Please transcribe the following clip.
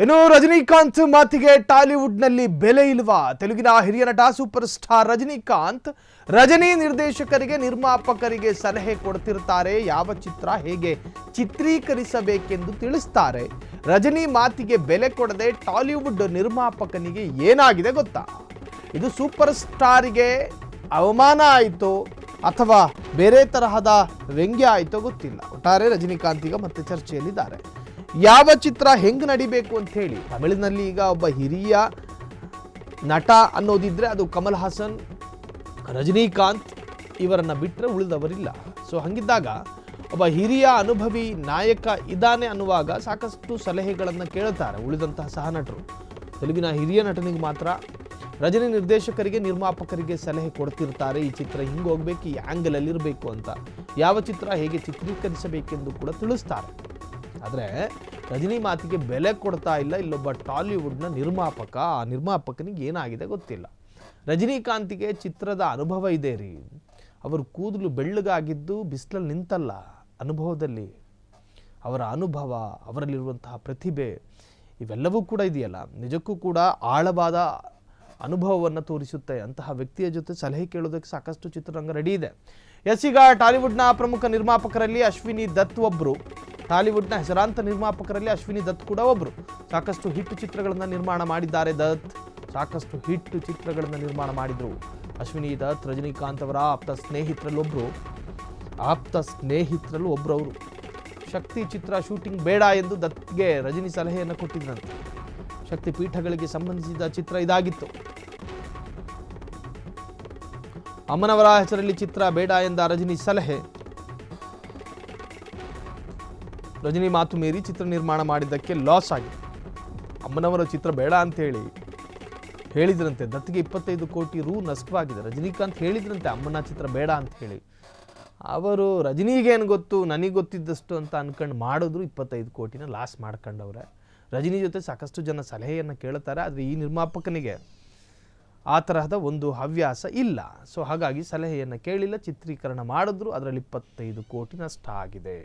ಇನ್ನು ರಜನಿಕಾಂತ್ ಮಾತಿಗೆ ಟಾಲಿವುಡ್ನಲ್ಲಿ ಬೆಲೆ ಇಲ್ವಾ? ತೆಲುಗಿನ ಹಿರಿಯ ನಟ ಸೂಪರ್ ಸ್ಟಾರ್ ರಜನಿಕಾಂತ್ ರಜನಿ ನಿರ್ದೇಶಕರಿಗೆ ನಿರ್ಮಾಪಕರಿಗೆ ಸಲಹೆ ಕೊಡ್ತಿರ್ತಾರೆ. ಯಾವ ಚಿತ್ರ ಹೇಗೆ ಚಿತ್ರೀಕರಿಸಬೇಕೆಂದು ತಿಳಿಸ್ತಾರೆ. ರಜನಿ ಮಾತಿಗೆ ಬೆಲೆ ಕೊಡದೆ ಟಾಲಿವುಡ್ ನಿರ್ಮಾಪಕನಿಗೆ ಏನಾಗಿದೆ ಗೊತ್ತಾ? ಇದು ಸೂಪರ್ ಸ್ಟಾರಿಗೆ ಅವಮಾನ ಆಯಿತು ಅಥವಾ ಬೇರೆ ತರಹದ ವ್ಯಂಗ್ಯ ಆಯಿತೋ ಗೊತ್ತಿಲ್ಲ. ಒಟ್ಟಾರೆ ರಜನಿಕಾಂತ್ ಈಗ ಮತ್ತೆ ಚರ್ಚೆಯಲ್ಲಿದ್ದಾರೆ. ಯಾವ ಚಿತ್ರ ಹೆಂಗೆ ನಡಿಬೇಕು ಅಂತ ಹೇಳಿ ತಮಿಳಿನಲ್ಲಿ ಈಗ ಒಬ್ಬ ಹಿರಿಯ ನಟ ಅನ್ನೋದಿದ್ರೆ ಅದು ಕಮಲ್ ಹಾಸನ್, ರಜನಿಕಾಂತ್ ಇವರನ್ನ ಬಿಟ್ಟರೆ ಉಳಿದವರಿಲ್ಲ. ಸೊ ಹಂಗಿದ್ದಾಗ ಒಬ್ಬ ಹಿರಿಯ ಅನುಭವಿ ನಾಯಕ ಇದ್ದಾನೆ ಅನ್ನುವಾಗ ಸಾಕಷ್ಟು ಸಲಹೆಗಳನ್ನು ಕೇಳುತ್ತಾರೆ ಉಳಿದಂತಹ ಸಹನಟರು. ತೆಲುಗಿನ ಹಿರಿಯ ನಟನಿಗೆ ಮಾತ್ರ ರಜನಿ ನಿರ್ದೇಶಕರಿಗೆ ನಿರ್ಮಾಪಕರಿಗೆ ಸಲಹೆ ಕೊಡ್ತಿರ್ತಾರೆ. ಈ ಚಿತ್ರ ಹಿಂಗೆ ಹೋಗ್ಬೇಕು, ಈ ಆ್ಯಂಗಲಲ್ಲಿ ಇರಬೇಕು ಅಂತ, ಯಾವ ಚಿತ್ರ ಹೇಗೆ ಚಿತ್ರೀಕರಿಸಬೇಕೆಂದು ಕೂಡ ತಿಳಿಸ್ತಾರೆ. ಆದರೆ ರಜನಿ ಮಾತಿಗೆ ಬೆಲೆ ಕೊಡ್ತಾ ಇಲ್ಲ ಇಲ್ಲೊಬ್ಬ ಟಾಲಿವುಡ್ನ ನಿರ್ಮಾಪಕ. ಆ ನಿರ್ಮಾಪಕನಿಗೆ ಏನಾಗಿದೆ ಗೊತ್ತಿಲ್ಲ. ರಜನಿಕಾಂತಿಗೆ ಚಿತ್ರದ ಅನುಭವ ಇದೆ ರೀ. ಅವರು ಕೂದಲು ಬೆಳ್ಳಗಾಗಿದ್ದು ಬಿಸಿಲಲ್ಲಿ ನಿಂತಲ್ಲ, ಅನುಭವದಲ್ಲಿ ಅವರ ಅನುಭವ, ಅವರಲ್ಲಿರುವಂತಹ ಪ್ರತಿಭೆ ಇವೆಲ್ಲವೂ ಕೂಡ ಇದೆಯಲ್ಲ, ನಿಜಕ್ಕೂ ಕೂಡ ಆಳವಾದ ಅನುಭವವನ್ನು ತೋರಿಸುತ್ತೆ. ಅಂತಹ ವ್ಯಕ್ತಿಯ ಜೊತೆ ಸಲಹೆ ಕೇಳೋದಕ್ಕೆ ಸಾಕಷ್ಟು ಚಿತ್ರರಂಗ ರೆಡಿ ಇದೆ. ಈಗ ಟಾಲಿವುಡ್ನ ಪ್ರಮುಖ ನಿರ್ಮಾಪಕರಲ್ಲಿ ಅಶ್ವಿನಿ ದತ್ ಒಬ್ಬರು. ಟಾಲಿವುಡ್ನ ಹೆಸರಾಂತ ನಿರ್ಮಾಪಕರಲ್ಲಿ ಅಶ್ವಿನಿ ದತ್ ಕೂಡ ಒಬ್ಬರು. ಸಾಕಷ್ಟು ಹಿಟ್ ಚಿತ್ರಗಳನ್ನು ನಿರ್ಮಾಣ ಮಾಡಿದ್ದಾರೆ. ದತ್ ಸಾಕಷ್ಟು ಹಿಟ್ ಚಿತ್ರಗಳನ್ನು ನಿರ್ಮಾಣ ಮಾಡಿದರು. ಅಶ್ವಿನಿ ದತ್ ರಜನಿಕಾಂತ್ ಅವರ ಆಪ್ತ ಸ್ನೇಹಿತರಲ್ಲೂ ಒಬ್ಬರು ಅವರು. ಶಕ್ತಿ ಚಿತ್ರ ಶೂಟಿಂಗ್ ಬೇಡ ಎಂದು ದತ್ಗೆ ರಜನಿ ಸಲಹೆಯನ್ನು ಕೊಟ್ಟಿದ್ರಂತೆ. ಶಕ್ತಿ ಪೀಠಗಳಿಗೆ ಸಂಬಂಧಿಸಿದ ಚಿತ್ರ ಇದಾಗಿತ್ತು. ಅಮ್ಮನವರ ಹೆಸರಲ್ಲಿ ಚಿತ್ರ ಬೇಡ ಎಂದ ರಜನಿ ಸಲಹೆ. ರಜನಿ ಮಾತು ಮೀರಿ ಚಿತ್ರ ನಿರ್ಮಾಣ ಮಾಡಿದ್ದಕ್ಕೆ ಲಾಸ್ ಆಗಿದೆ. ಅಮ್ಮನವರ ಚಿತ್ರ ಬೇಡ ಅಂತ ಹೇಳಿದ್ರಂತೆ. ದತ್ಗೆ 25 ಕೋಟಿ ರೂ ನಷ್ಟವಾಗಿದೆ. ರಜನಿಕಾಂತ್ ಹೇಳಿದ್ರಂತೆ ಅಮ್ಮನ ಚಿತ್ರ ಬೇಡ ಅಂತ ಹೇಳಿ. ಅವರು ರಜನಿಗೇನು ಗೊತ್ತು, ನನಗೆ ಗೊತ್ತಿದ್ದಷ್ಟು ಅಂತ ಅನ್ಕೊಂಡು ಮಾಡಿದ್ರು 25 ಕೋಟಿನ ಲಾಸ್ ಮಾಡ್ಕೊಂಡವ್ರೆ. ರಜನಿ ಜೊತೆ ಸಾಕಷ್ಟು ಜನ ಸಲಹೆಯನ್ನು ಕೇಳ್ತಾರೆ. ಆದರೆ ಈ ನಿರ್ಮಾಪಕನಿಗೆ ಆ ತರಹದ ಒಂದು ಹವ್ಯಾಸ ಇಲ್ಲ. ಸೊ ಹಾಗಾಗಿ ಸಲಹೆಯನ್ನು ಕೇಳಿಲ್ಲ, ಚಿತ್ರೀಕರಣ ಮಾಡಿದ್ರು, ಅದರಲ್ಲಿ 25 ಕೋಟಿ ನಷ್ಟ ಆಗಿದೆ.